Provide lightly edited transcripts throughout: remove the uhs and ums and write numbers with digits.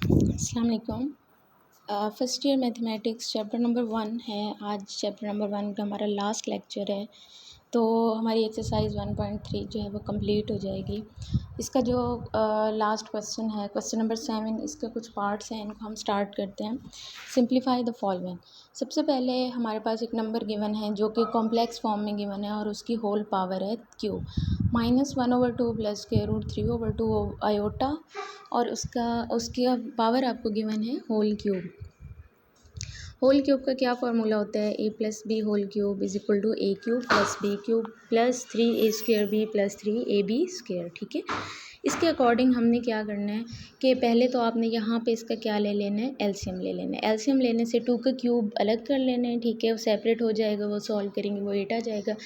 अस्सलाम वालेकुम। First year mathematics chapter number 1 है। आज चैप्टर नंबर 1 का हमारा लास्ट लेक्चर है, तो हमारी एक्सरसाइज 1.3 जो है वो कंप्लीट हो जाएगी। इसका जो लास्ट क्वेश्चन है, क्वेश्चन नंबर 7, इसके कुछ पार्ट्स हैं, इनको हम स्टार्ट करते हैं। Simplify the following. सबसे पहले हमारे पास एक नंबर गिवन है जो कि कॉम्प्लेक्स फॉर्म में गिवन है और उसकी होल पावर है cube, -1/2 plus square root 3/2 iota, और उसकी पावर आपको गिवन है होल क्यूब। होल क्यूब का क्या फार्मूला होता है? a plus B whole cube is equal to a cube plus b cube plus 3a square b plus 3ab square. ठीक है, इसके अकॉर्डिंग हमने क्या करना है कि पहले तो आपने यहाँ पे इसका क्या ले लेना है, एलसीएम ले लेना है। एलसीएम लेने से 2 का क्यूब अलग कर लेना है। ठीक है, वो सेपरेट हो जाएगा, वो सॉल्व करेंगे वो 8 आ जाएगा।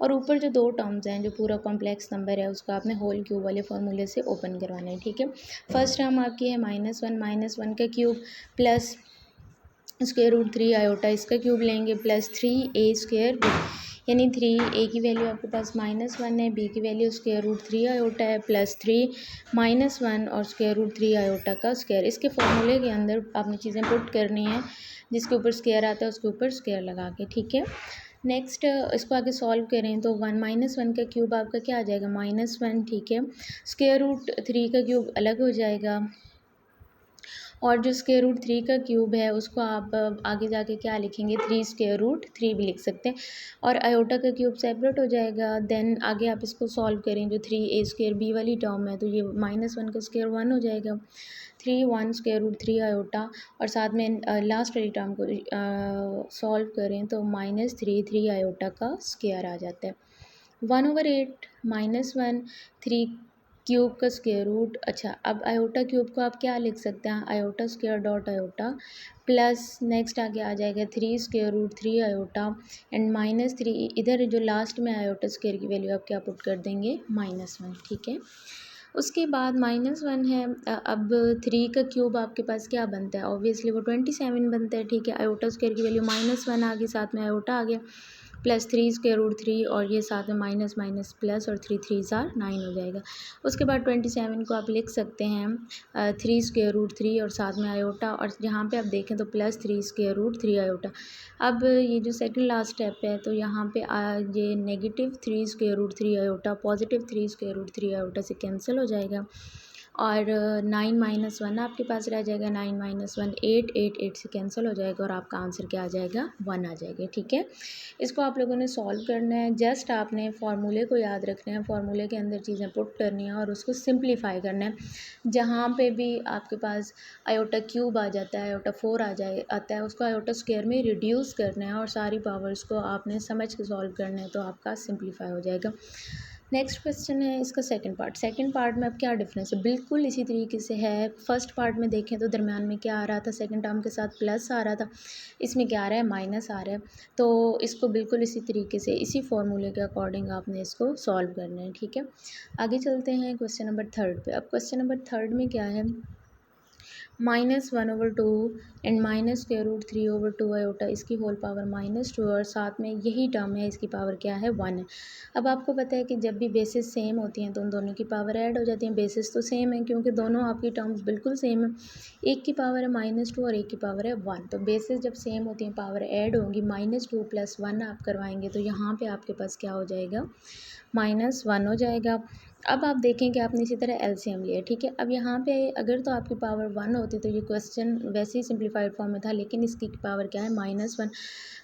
और ऊपर जो 2 टर्म्स हैं, जो पूरा कॉम्प्लेक्स नंबर है, उसको आपने होल क्यूब वाले फार्मूले से ओपन करवाना है। ठीक है, फर्स्ट टर्म आपकी है -1 का cube plus square root 3 iota, इसका क्यूब लेंगे प्लस 3a स्क्वायर बी, यानी 3a की वैल्यू आपके पास -1 है, b की वैल्यू स्क्वायर रूट 3 आयोटा है प्लस 3 -1 और स्क्वायर रूट 3 आयोटा का स्क्वायर। इसके फॉर्मूले के अंदर आपने चीज़ें पुट करनी है, जिसके ऊपर स्क्वायर आता है उसके ऊपर स्क्वायर लगा के। ठीक है, नेक्स्ट इसको आगे सॉल्व करें तो 1 का क्यूब आपका क्या आ जाएगा, -1। ठीक है, स्क्वायर रूट 3 का क्यूब अलग हो जाएगा, और जो स्क्वायर रूट 3 का क्यूब है उसको आप आगे जाके क्या लिखेंगे, 3 स्क्वायर रूट 3 भी लिख सकते हैं, और आयोटा का क्यूब सेपरेट हो जाएगा। देन आगे आप इसको सॉल्व करें, जो 3a स्क्वायर b वाली टर्म है, तो ये -1 का स्क्वायर 1 हो जाएगा, 1 स्क्वायर रूट 3 आयोटा, और साथ में लास्ट वाली टर्म को सॉल्व करें तो -3 आयोटा का स्क्वायर आ जाता है। 1/8 -1 3 क्यूब का स्क्वायर रूट। अच्छा, अब आयोटा क्यूब को आप क्या लिख सकते हैं, iota square dot iota plus next आगे आ जाएगा 3 स्क्वायर रूट 3 आयोटा एंड -3, इधर जो लास्ट में आयोटा स्क्वायर की वैल्यू आप क्या पुट कर देंगे, -1। ठीक है, उसके बाद -1 है। अब 3 का क्यूब आपके पास क्या बनता है, ऑब्वियसली वो 27 बनता है। ठीक है, आयोटा स्क्वायर की वैल्यू -1 आ गई, साथ में आयोटा आ गया प्लस 3 स्क्वायर रूट 3, और ये साथ में माइनस माइनस प्लस, और 3 3 ज़ार 9 हो जाएगा। उसके बाद 27 को आप लिख सकते हैं 3 स्क्वायर रूट 3 और साथ में आयोटा, और यहाँ पे आप देखें तो प्लस 3 स्क्वायर रूट 3 आयोटा। अब ये जो सेकंड लास्ट स्टेप है, तो यहाँ पे ये -3 square root 3 iota +3 square root 3 iota से कैंसिल हो जाएगा, और 9 - 1 आपके पास रह जाएगा, 9 - 1 8 8 8 से कैंसिल हो जाएगा, और आपका आंसर क्या आ जाएगा, 1 आ जाएगा। ठीक है, इसको आप लोगों ने सॉल्व करना है, जस्ट आपने फार्मूले को याद रखना है, फार्मूले के अंदर चीज़ें पुट करनी है और उसको सिंप्लीफाई करना है। जहाँ पे भी आपके पास आयोटा क्यूब आ जाता है, आयोटा 4 आता है, उसको आयोटा स्क्वायर में रिड्यूस करना है और सारी पावर्स को आपने समझ के सॉल्व करना है, तो आपका सिंप्लीफाई हो जाएगा। नेक्स्ट क्वेश्चन है इसका सेकंड पार्ट में अब क्या डिफरेंस है, बिल्कुल इसी तरीके से है। फर्स्ट पार्ट में देखें तो दरम्यान में क्या आ रहा था, सेकंड टर्म के साथ प्लस आ रहा था, इसमें क्या आ रहा है, माइनस आ रहा है। तो इसको बिल्कुल इसी तरीके से, इसी फॉर्मूले के अकॉर्डिंग आपने इसको सॉल्व करना है। ठीक है, आगे चलते हैं क्वेश्चन नंबर 3 पे। अब क्वेश्चन नंबर 3 में क्या है, -1/2 and minus square root 3/2 iota, इसकी होल पावर -2, और साथ में यही टर्म है, इसकी पावर क्या है, 1 है। अब आपको पता है कि जब भी बेसिस सेम होती हैं तो उन दोनों की पावर ऐड हो जाती हैं। बेसिस तो सेम है क्योंकि दोनों आपकी टर्म्स बिल्कुल सेम है, एक की पावर है -2 और एक की पावर है 1, तो बेसिस जब सेम होती हैं पावर ऐड होंगी, -2 + 1 आप करवाएंगे तो यहाँ पे आपके पास क्या हो जाएगा, -1 हो जाएगा। अब आप देखें कि आपने इसी तरह एलसीएम लिया। ठीक है, अब यहाँ पे अगर तो आपकी पावर 1 होती तो ये क्वेश्चन वैसे ही सिंप्लीफाइड फॉर्म में था, लेकिन इसकी पावर क्या है, -1।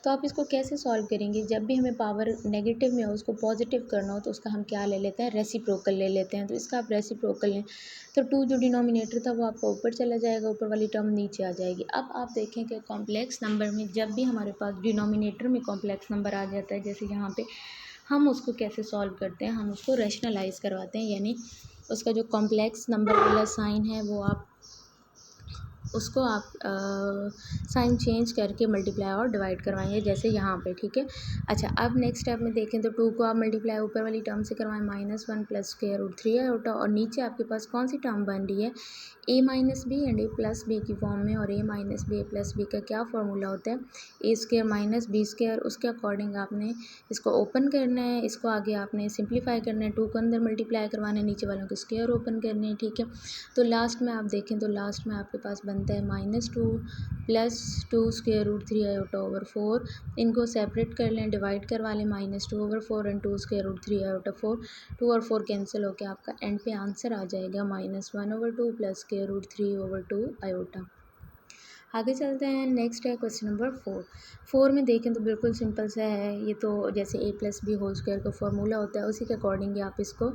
तो आप इसको कैसे सॉल्व करेंगे, जब भी हमें पावर नेगेटिव में हो उसको पॉजिटिव करना हो तो उसका हम क्या ले लेते हैं, रेसिप्रोकल ले लेते हैं। तो इसका आप रेसिप्रोकल लें तो 2 जो डिनोमिनेटर था वो आपका ऊपर चला जाएगा, ऊपर वाली टर्म नीचे आ जाएगी। अब आप देखें कि कॉम्प्लेक्स नंबर में जब भी हमारे पास डिनोमिनेटर में कॉम्प्लेक्स नंबर आ जाता है, जैसे यहाँ पे, हम उसको कैसे सॉल्व करते हैं, हम उसको रैशनलाइज़ करवाते हैं, यानी उसका जो कॉम्प्लेक्स नंबर वाला साइन है वो आप उसको आप साइन चेंज करके मल्टीप्लाई और डिवाइड करवाएंगे, जैसे यहाँ पे, ठीक है। अच्छा, अब नेक्स्ट स्टेप में देखें तो 2 को आप मल्टीप्लाई ऊपर वाली टर्म से करवाएं -1 प्लस स्क्वायर रूट 3 आयोटा, और नीचे आपके पास कौन सी टर्म बन रही है, a minus B and a plus B की फॉर्म में। और a minus B a plus B का क्या फार्मूला होता है, A square minus B square. उसके अकॉर्डिंग आपने इसको ओपन करना है, इसको आगे आपने सिंप्लीफाई करना है, 2 को अंदर मल्टीप्लाई करवाना है, नीचे वालों के स्क्वायर ओपन करने हैं, ठीक है। तो लास्ट में आप देखें तो लास्ट में आपके पास बनता है -2 plus 2 square root 3 iota over 4। इनको सेपरेट कर लें, डिवाइड करवा लें, -2 over 4 and 2 square root 3 iota 4। 2 और 4 कैंसिल होकर आपका एंड पे आंसर आ जाएगा -1 over 2 plus square root 3 over 2 iota. आगे चलते हैं, नेक्स्ट है क्वेश्चन नंबर 4 में देखें तो बिल्कुल सिंपल सा है ये, तो जैसे a plus B whole square का फॉर्मूला होता है उसी के अकॉर्डिंग आप इसको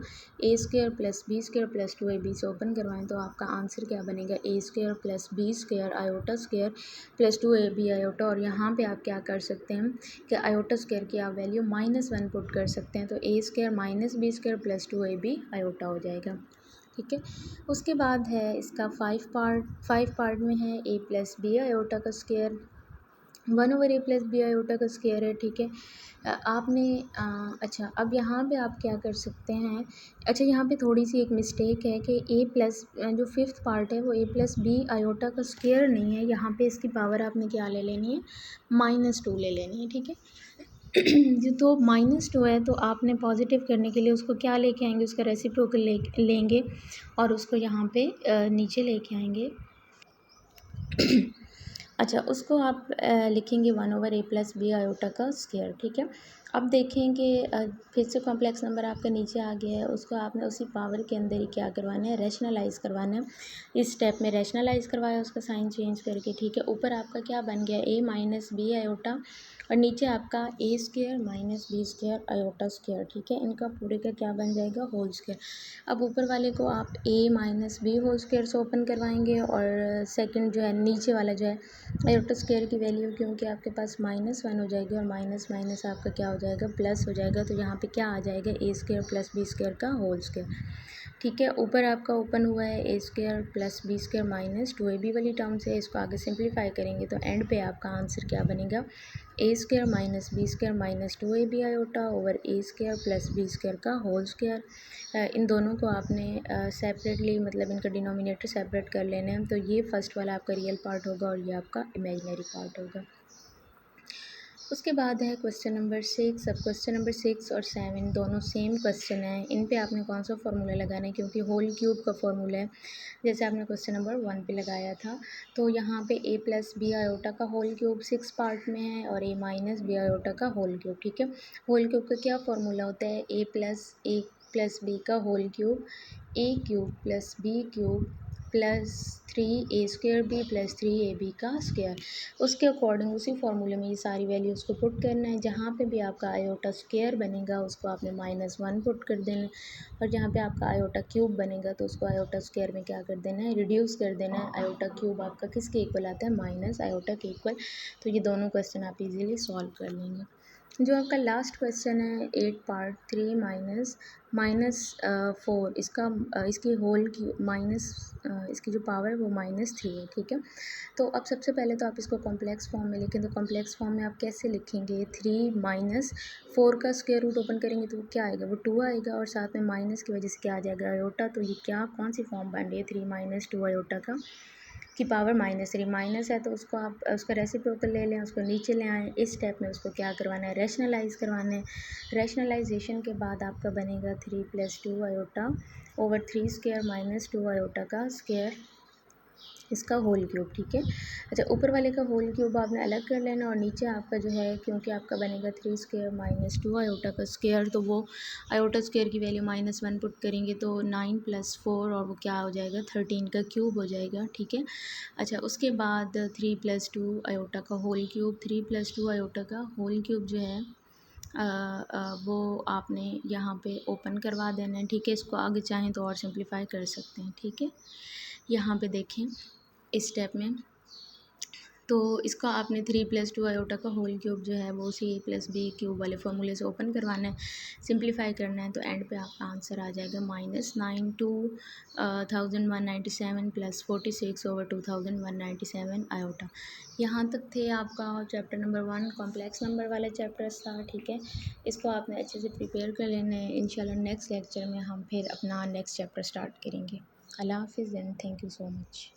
a square plus B square plus 2ab से ओपन करवाएं तो आपका आंसर क्या बनेगा, a square plus B square iota square plus 2ab iota. और यहाँ पे आप क्या कर सकते हैं कि आयोटा स्क्वायर की आप वैल्यू -1 पुट कर सकते हैं, तो a square minus B square plus 2ab iota हो जाएगा, ठीक है। उसके बाद है इसका 5 पार्ट में है a प्लस बी आयोटा का square 1 over a plus B iota का स्क्वायर है, ठीक है। आपने अच्छा, अब यहाँ पे आप क्या कर सकते हैं, अच्छा यहाँ पे थोड़ी सी एक मिस्टेक है कि a प्लस जो 5th पार्ट है वो a प्लस बी आयोटा का स्क्वायर नहीं है, यहाँ पे इसकी पावर आपने क्या ले लेनी है, -2 ले लेनी है, ठीक है। जो तो -2 है तो आपने पॉजिटिव करने के लिए उसको क्या लेके आएंगे, उसका रेसिप्रोकल लेंगे और उसको यहाँ पे नीचे लेके आएंगे। अच्छा, उसको आप लिखेंगे 1 over a plus B iota का स्क्वायर, ठीक है। अब देखें कि फिर से कॉम्प्लेक्स नंबर आपका नीचे आ गया है, उसको आपने उसी पावर के अंदर ही क्या करवाना है, रैशनलाइज़ करवाना है। इस स्टेप में रैशनलाइज़ करवाया उसका साइन चेंज करके, ठीक है। ऊपर आपका क्या बन गया, a माइनस बी आयोटा और नीचे आपका a square minus B square iota square, ठीक है। इनका पूरे का क्या बन जाएगा, होल स्क्वायर। अब ऊपर वाले को आप a minus B whole square से ओपन करवाएंगे और सेकंड जो है नीचे वाला जो है आयोटा स्क्वायर की वैल्यू क्योंकि आपके पास -1 हो जाएगी और माइनस माइनस आपका क्या हो जाएगा, प्लस हो जाएगा। तो यहाँ पे क्या आ जाएगा, a square plus B square का होल स्क्वायर, ठीक है। ऊपर आपका ओपन हुआ है a square plus B square minus 2ab वाली टर्म से, इसको आगे सिंप्लीफाई करेंगे तो एंड पे आपका आंसर क्या बनेगा, a square minus B square minus 2ab iota over a square plus B square का होल स्क्वायर। इन दोनों को आपने सेपरेटली मतलब इनका डिनोमिनेटर सेपरेट कर लेना है, तो ये फर्स्ट वाला आपका रियल पार्ट होगा और ये आपका इमेजिनरी पार्ट होगा। उसके बाद है क्वेश्चन नंबर 6। अब क्वेश्चन नंबर 6 और 7 दोनों सेम क्वेश्चन है, इन पे आपने कौन सा फार्मूला लगाना है, क्योंकि होल क्यूब का फार्मूला है जैसे आपने क्वेश्चन नंबर 1 पे लगाया था। तो यहाँ पे a प्लस बी आयोटा का होल क्यूब 6 पार्ट में है और a माइनस बी आयोटा का होल क्यूब, ठीक है। होल क्यूब का क्या फार्मूला होता है, a प्लस बी का whole cube, a cube plus B cube plus 3a square B plus 3ab का स्क्वायर। उसके अकॉर्डिंग उसी फार्मूले में ये सारी वैल्यूज़ को पुट करना है। जहाँ पे भी आपका आयोटा स्क्वायर बनेगा उसको आपने -1 पुट कर देना है और जहाँ पे आपका आयोटा क्यूब बनेगा तो उसको आयोटा स्क्वायर में क्या कर देना है, रिड्यूस कर देना है। आयोटा क्यूब आपका किसके इक्वल आता है, माइनस आयोटा के इक्वल। तो ये दोनों क्वेश्चन आप इजीली सॉल्व कर लेंगे। जो आपका लास्ट क्वेश्चन है 8 पार्ट 3 -4, इसकी होल की इसकी जो पावर है वो -3 है, ठीक है। तो अब सबसे पहले तो आप इसको कॉम्प्लेक्स फॉर्म में लिखें, तो कॉम्प्लेक्स फॉर्म में आप कैसे लिखेंगे, 3 -4 का स्क्वायर रूट ओपन करेंगे तो वो क्या आएगा, वो 2 आएगा और साथ में माइनस की वजह से क्या आ जाएगा, आयोटा। तो ये क्या कौन सी फॉर्म बन रही है, 3 - 2 आयोटा का की पावर -3 माइनस है, तो उसको आप उसका रेसिप्रोकल ले लें, उसको नीचे ले आएँ। इस स्टेप में उसको क्या करवाना है, रैशनलाइज़ करवाना है। रैशनलाइजेशन के बाद आपका बनेगा 3 + 2 iota over 3 square minus 2 iota का स्क्वायर, इसका होल क्यूब, ठीक है। अच्छा, ऊपर वाले का होल क्यूब आपने अलग कर लेना और नीचे आपका जो है क्योंकि आपका बनेगा 3 स्क्वायर माइनस 2 आयोटा का स्क्वायर, तो वो आयोटा स्क्वायर की वैल्यू -1 पुट करेंगे तो 9 + 4 और वो क्या हो जाएगा, 13 का क्यूब हो जाएगा, ठीक है। अच्छा, उसके बाद 3 + 2 आयोटा का होल क्यूब, 3 + 2 आयोटा का होल क्यूब जो है वो आपने यहाँ पे ओपन करवा देना है, ठीक है। इसको आगे चाहें तो और सिंप्लीफाई कर सकते हैं, ठीक है। यहाँ पे देखें इस स्टेप में तो इसका आपने 3 + 2 आयोटा का होल क्यूब जो है वो सी ए प्लस बी क्यूब वाले फॉर्मूले से ओपन करवाना है, सिंप्लीफाई करना है, तो एंड पे आपका आंसर आ जाएगा -9/2197 + 46/2197 आयोटा। यहाँ तक थे आपका चैप्टर नंबर 1 कॉम्प्लेक्स नंबर वाला चैप्टर्स था, ठीक है। इसको आपने अच्छे से प्रिपेयर कर लेना है। इंशाल्लाह नेक्स्ट लेक्चर में हम फिर अपना नेक्स्ट चैप्टर स्टार्ट करेंगे। अल्लाह हाफिज़ and thank you so much.